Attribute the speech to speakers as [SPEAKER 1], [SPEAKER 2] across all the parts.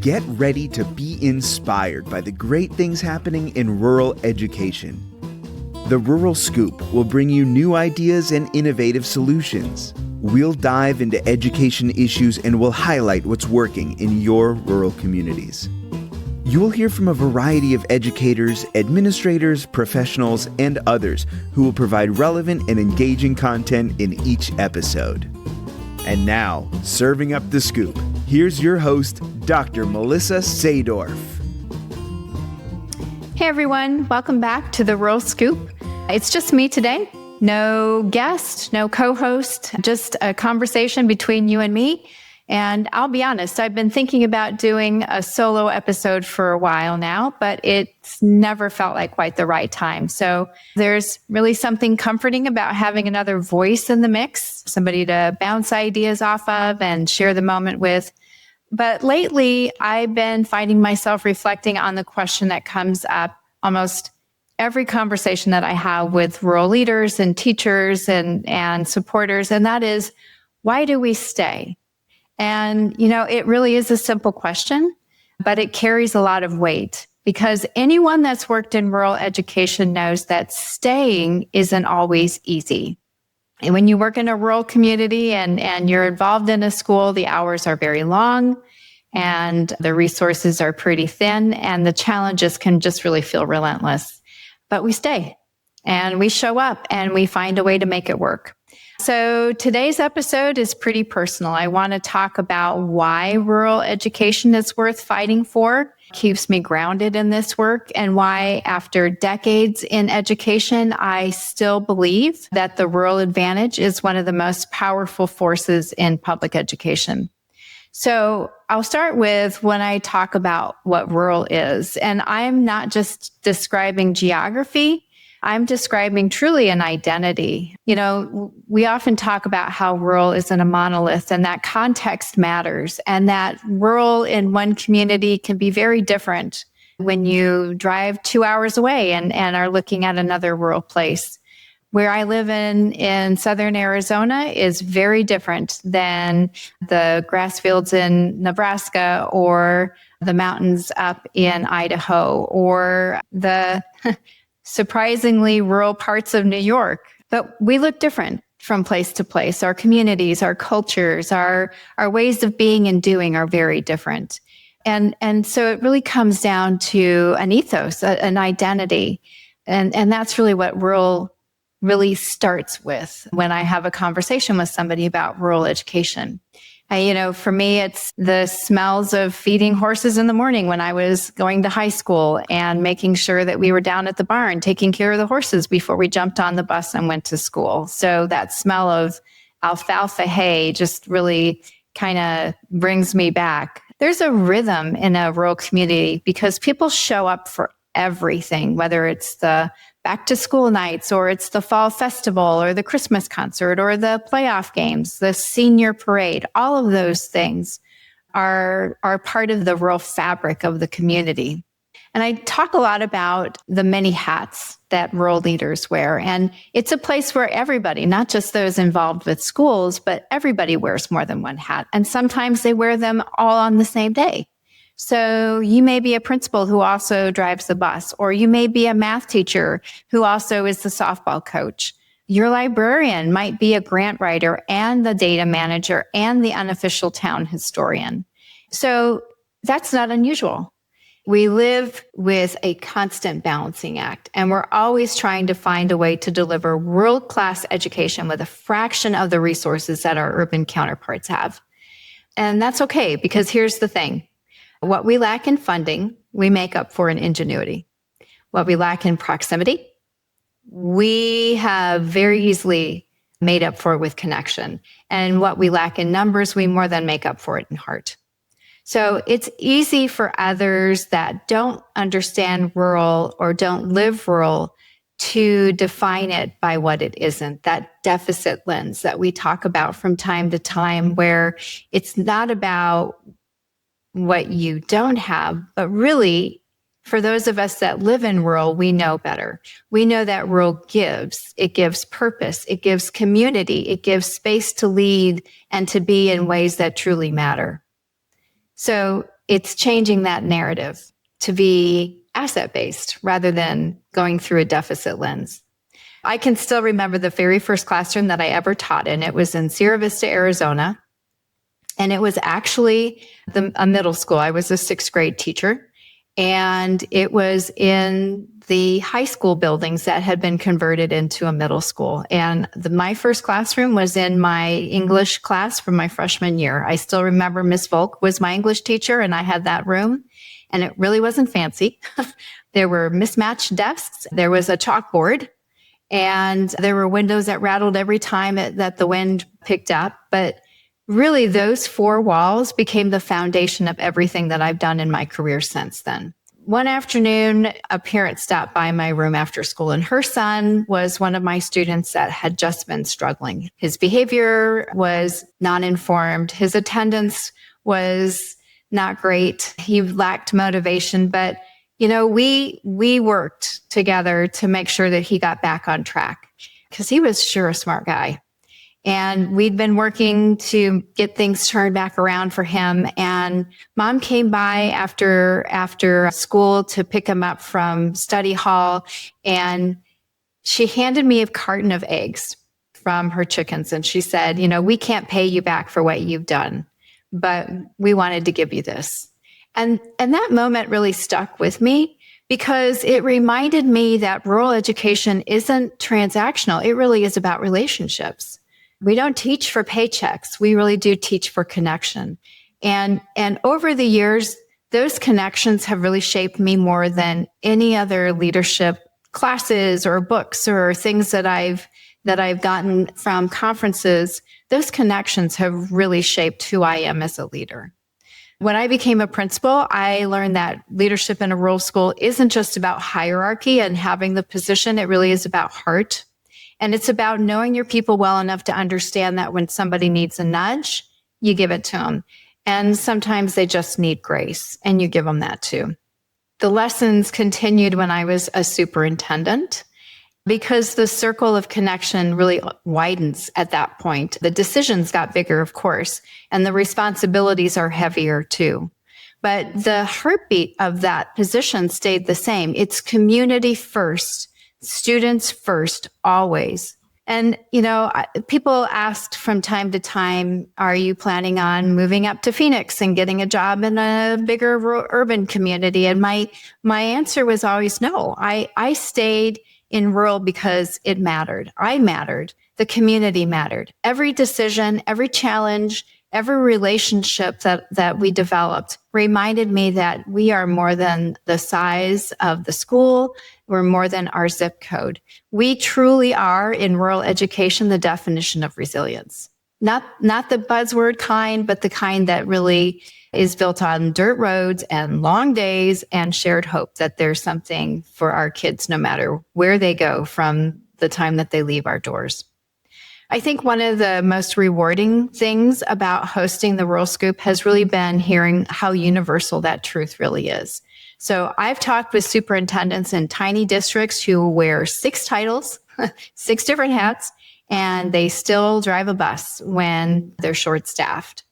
[SPEAKER 1] Get ready to be inspired by the great things happening in rural education. The Rural Scoop will bring you new ideas and innovative solutions. We'll dive into education issues and we'll highlight what's working in your rural communities. You'll hear from a variety of educators, administrators, professionals, and others who will provide relevant and engaging content in each episode. And now, serving up the scoop, here's your host, Dr. Melissa Sadorf.
[SPEAKER 2] Hey everyone, welcome back to the Rural Scoop. It's just me today. No guest, no co-host, just a conversation between you and me. And I'll be honest, I've been thinking about doing a solo episode for a while now, but it's never felt like quite the right time. So there's really something comforting about having another voice in the mix, somebody to bounce ideas off of and share the moment with. But lately, I've been finding myself reflecting on the question that comes up almost every conversation that I have with rural leaders and teachers and supporters, and that is, why do we stay? And, it really is a simple question, but it carries a lot of weight because anyone that's worked in rural education knows that staying isn't always easy. And when you work in a rural community and you're involved in a school, the hours are very long and the resources are pretty thin and the challenges can just really feel relentless. But we stay and we show up and we find a way to make it work. So today's episode is pretty personal. I want to talk about why rural education is worth fighting for, keeps me grounded in this work, and why after decades in education, I still believe that the rural advantage is one of the most powerful forces in public education. So I'll start with when I talk about what rural is, and I'm not just describing geography. I'm describing truly an identity. We often talk about how rural isn't a monolith and that context matters and that rural in one community can be very different when you drive 2 hours away and are looking at another rural place. Where I live in southern Arizona is very different than the grass fields in Nebraska or the mountains up in Idaho or the surprisingly rural parts of New York. But we look different from place to place. Our communities, our cultures, our ways of being and doing are very different. And so it really comes down to an ethos, an identity. And that's really what rural really starts with when I have a conversation with somebody about rural education. For me, it's the smells of feeding horses in the morning when I was going to high school and making sure that we were down at the barn taking care of the horses before we jumped on the bus and went to school. So that smell of alfalfa hay just really kind of brings me back. There's a rhythm in a rural community because people show up for everything, whether it's the back to school nights or it's the fall festival or the Christmas concert or the playoff games, the senior parade. All of those things are part of the rural fabric of the community. And I talk a lot about the many hats that rural leaders wear. And it's a place where everybody, not just those involved with schools, but everybody wears more than one hat. And sometimes they wear them all on the same day. So you may be a principal who also drives the bus, or you may be a math teacher who also is the softball coach. Your librarian might be a grant writer and the data manager and the unofficial town historian. So that's not unusual. We live with a constant balancing act, and we're always trying to find a way to deliver world-class education with a fraction of the resources that our urban counterparts have. And that's okay, because here's the thing. What we lack in funding, we make up for in ingenuity. What we lack in proximity, we have very easily made up for it with connection. And what we lack in numbers, we more than make up for it in heart. So it's easy for others that don't understand rural or don't live rural to define it by what it isn't, that deficit lens that we talk about from time to time, where it's not about what you don't have, but really, for those of us that live in rural, we know better. We know that rural gives. It gives purpose. It gives community. It gives space to lead and to be in ways that truly matter. So it's changing that narrative to be asset-based rather than going through a deficit lens. I can still remember the very first classroom that I ever taught in. It was in Sierra Vista, Arizona. And it was actually a middle school. I was a 6th grade teacher. And it was in the high school buildings that had been converted into a middle school. And my first classroom was in my English class from my freshman year. I still remember Miss Volk was my English teacher, and I had that room. And it really wasn't fancy. There were mismatched desks. There was a chalkboard. And there were windows that rattled every time that the wind picked up. But really, those 4 walls became the foundation of everything that I've done in my career since then. One afternoon, a parent stopped by my room after school, and her son was one of my students that had just been struggling. His behavior was non-informed. His attendance was not great. He lacked motivation, but we worked together to make sure that he got back on track because he was sure a smart guy. And we'd been working to get things turned back around for him. And Mom came by after school to pick him up from study hall. And she handed me a carton of eggs from her chickens. And she said, we can't pay you back for what you've done, but we wanted to give you this. And that moment really stuck with me because it reminded me that rural education isn't transactional. It really is about relationships. We don't teach for paychecks. We really do teach for connection. And over the years, those connections have really shaped me more than any other leadership classes or books or things that I've gotten from conferences. Those connections have really shaped who I am as a leader. When I became a principal, I learned that leadership in a rural school isn't just about hierarchy and having the position. It really is about heart. And it's about knowing your people well enough to understand that when somebody needs a nudge, you give it to them. And sometimes they just need grace, and you give them that too. The lessons continued when I was a superintendent because the circle of connection really widens at that point. The decisions got bigger, of course, and the responsibilities are heavier too. But the heartbeat of that position stayed the same. It's community first, students first, always. And, people asked from time to time, are you planning on moving up to Phoenix and getting a job in a bigger urban community? And my answer was always no. I stayed in rural because it mattered. I mattered. The community mattered. Every decision, every challenge, every relationship that we developed reminded me that we are more than the size of the school. We're more than our zip code. We truly are, in rural education, the definition of resilience. Not the buzzword kind, but the kind that really is built on dirt roads and long days and shared hope that there's something for our kids no matter where they go from the time that they leave our doors. I think one of the most rewarding things about hosting the Rural Scoop has really been hearing how universal that truth really is. So I've talked with superintendents in tiny districts who wear 6 titles, 6 different hats, and they still drive a bus when they're short-staffed.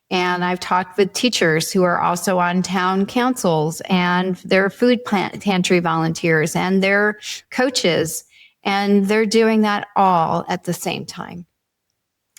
[SPEAKER 2] And I've talked with teachers who are also on town councils, and they're food pantry volunteers, and they're coaches, and they're doing that all at the same time.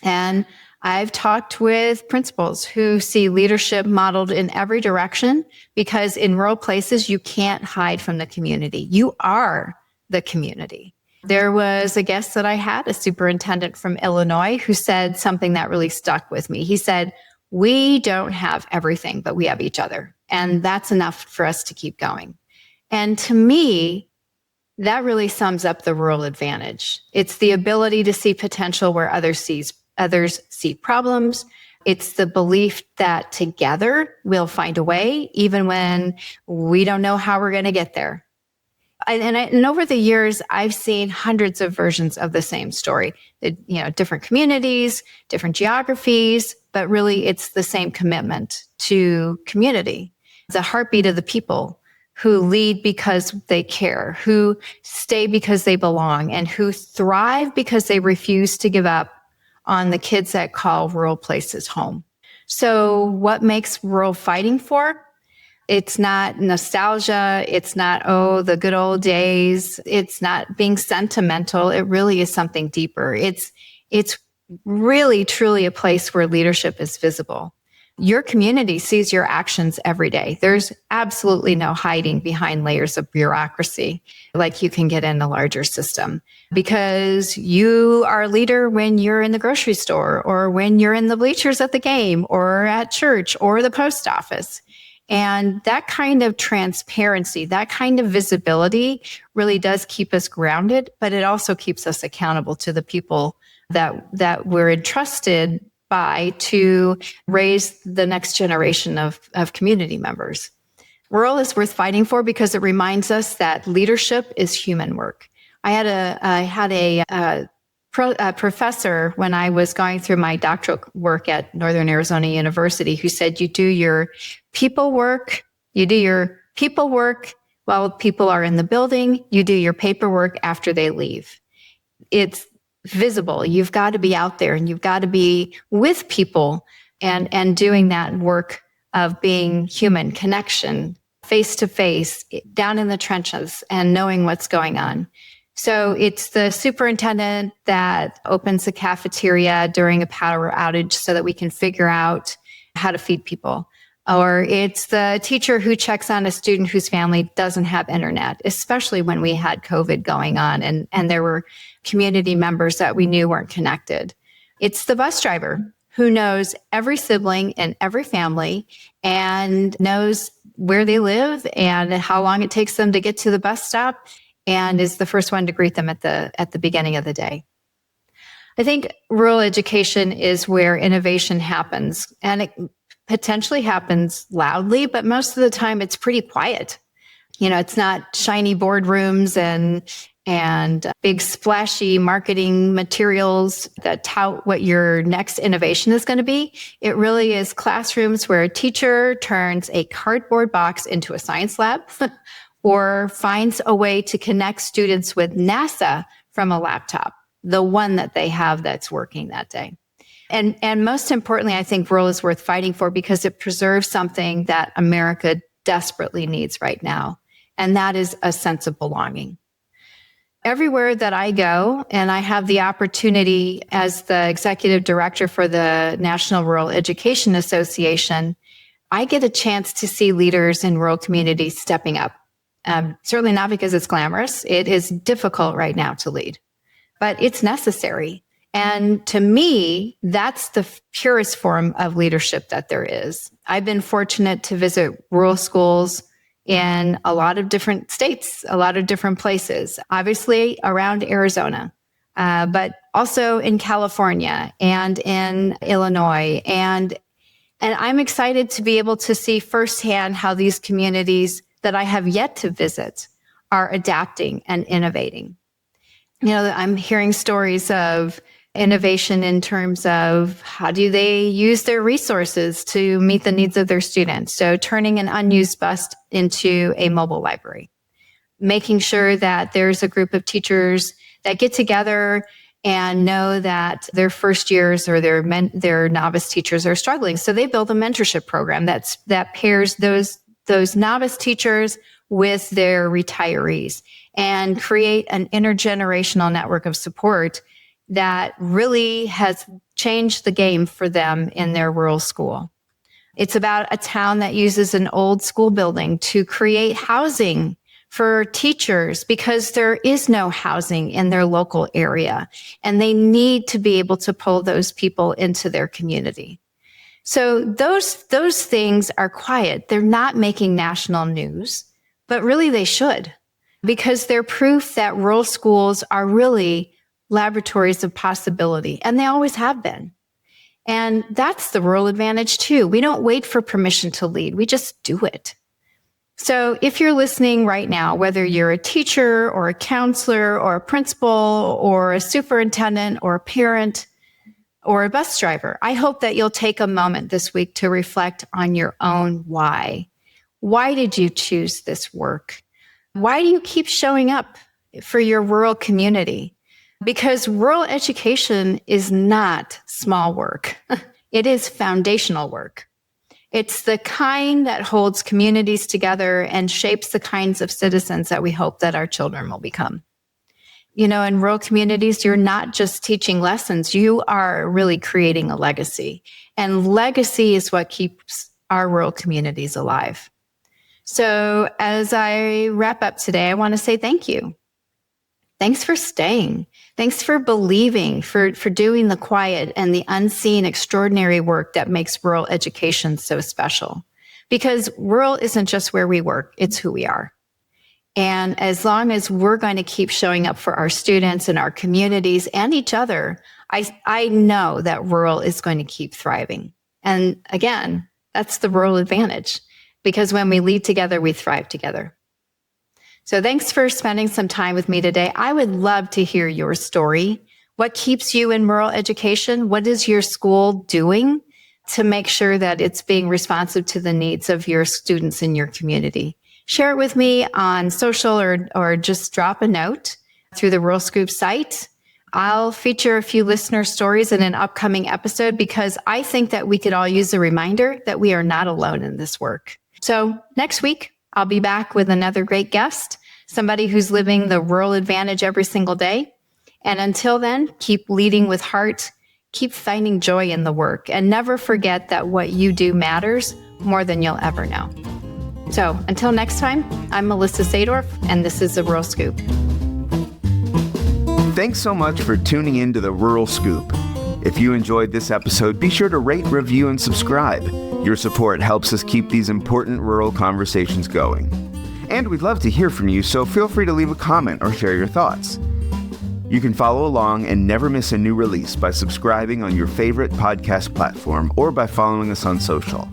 [SPEAKER 2] And I've talked with principals who see leadership modeled in every direction because in rural places, you can't hide from the community. You are the community. There was a guest that I had, a superintendent from Illinois, who said something that really stuck with me. He said, we don't have everything, but we have each other. And that's enough for us to keep going. And to me, that really sums up the rural advantage. It's the ability to see potential where others see problems. It's the belief that together we'll find a way, even when we don't know how we're going to get there. And over the years, I've seen hundreds of versions of the same story. Different communities, different geographies, but really it's the same commitment to community. The heartbeat of the people who lead because they care, who stay because they belong, and who thrive because they refuse to give up on the kids that call rural places home. So what makes rural fighting for? It's not nostalgia. It's not, oh, the good old days. It's not being sentimental. It really is something deeper. It's really, truly a place where leadership is visible. Your community sees your actions every day. There's absolutely no hiding behind layers of bureaucracy like you can get in a larger system, because you are a leader when you're in the grocery store or when you're in the bleachers at the game or at church or the post office. And that kind of transparency, that kind of visibility really does keep us grounded, but it also keeps us accountable to the people that we're entrusted by to raise the next generation of community members. Rural is worth fighting for because it reminds us that leadership is human work. I had a professor when I was going through my doctoral work at Northern Arizona University who said, you do your people work while people are in the building, you do your paperwork after they leave. It's visible. You've got to be out there and you've got to be with people and doing that work of being human, connection, face to face, down in the trenches and knowing what's going on. So it's the superintendent that opens the cafeteria during a power outage so that we can figure out how to feed people. Or it's the teacher who checks on a student whose family doesn't have internet, especially when we had COVID going on and there were community members that we knew weren't connected. It's the bus driver who knows every sibling in every family and knows where they live and how long it takes them to get to the bus stop and is the first one to greet them at the beginning of the day. I think rural education is where innovation happens, and it potentially happens loudly, but most of the time it's pretty quiet. You know, it's not shiny boardrooms and big splashy marketing materials that tout what your next innovation is going to be. It really is classrooms where a teacher turns a cardboard box into a science lab or finds a way to connect students with NASA from a laptop, the one that they have that's working that day. And most importantly, I think rural is worth fighting for because it preserves something that America desperately needs right now, and that is a sense of belonging. Everywhere that I go, and I have the opportunity as the executive director for the National Rural Education Association, I get a chance to see leaders in rural communities stepping up. Certainly not because it's glamorous. It is difficult right now to lead, but it's necessary. And to me, that's the purest form of leadership that there is. I've been fortunate to visit rural schools in a lot of different states, a lot of different places, obviously around Arizona, but also in California and in Illinois. And I'm excited to be able to see firsthand how these communities that I have yet to visit are adapting and innovating. You know, I'm hearing stories of innovation in terms of how do they use their resources to meet the needs of their students. So turning an unused bus into a mobile library, making sure that there's a group of teachers that get together and know that their first years or their novice teachers are struggling. So they build a mentorship program that pairs those novice teachers with their retirees and create an intergenerational network of support that really has changed the game for them in their rural school. It's about a town that uses an old school building to create housing for teachers because there is no housing in their local area, and they need to be able to pull those people into their community. So those things are quiet. They're not making national news, but really they should, because they're proof that rural schools are really laboratories of possibility, and they always have been. And that's the rural advantage too. We don't wait for permission to lead. We just do it. So if you're listening right now, whether you're a teacher or a counselor or a principal or a superintendent or a parent or a bus driver, I hope that you'll take a moment this week to reflect on your own why. Why did you choose this work? Why do you keep showing up for your rural community? Because rural education is not small work. It is foundational work. It's the kind that holds communities together and shapes the kinds of citizens that we hope that our children will become. In rural communities, you're not just teaching lessons, you are really creating a legacy. And legacy is what keeps our rural communities alive. So as I wrap up today, I want to say thank you. Thanks for staying. Thanks for believing, for doing the quiet and the unseen extraordinary work that makes rural education so special. Because rural isn't just where we work, it's who we are. And as long as we're going to keep showing up for our students and our communities and each other, I know that rural is going to keep thriving. And again, that's the rural advantage, because when we lead together, we thrive together. So thanks for spending some time with me today. I would love to hear your story. What keeps you in rural education? What is your school doing to make sure that it's being responsive to the needs of your students in your community? Share it with me on social or just drop a note through the Rural Scoop site. I'll feature a few listener stories in an upcoming episode because I think that we could all use a reminder that we are not alone in this work. So next week, I'll be back with another great guest, somebody who's living the rural advantage every single day. And until then, keep leading with heart, keep finding joy in the work, and never forget that what you do matters more than you'll ever know. So until next time, I'm Melissa Sadorf, and this is the Rural Scoop.
[SPEAKER 1] Thanks so much for tuning in to the Rural Scoop. If you enjoyed this episode, be sure to rate, review, and subscribe. Your support helps us keep these important rural conversations going. And we'd love to hear from you, so feel free to leave a comment or share your thoughts. You can follow along and never miss a new release by subscribing on your favorite podcast platform or by following us on social.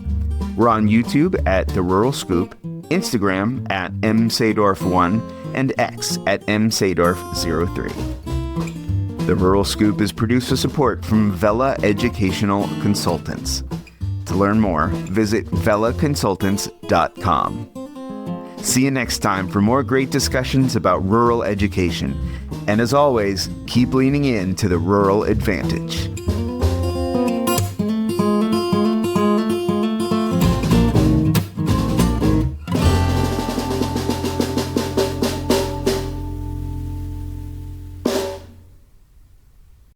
[SPEAKER 1] We're on YouTube at The Rural Scoop, Instagram at msadorf1, and X at msadorf03. The Rural Scoop is produced with support from Vela Educational Consultants. To learn more, visit velaconsultants.com. See you next time for more great discussions about rural education. And as always, keep leaning in to the rural advantage.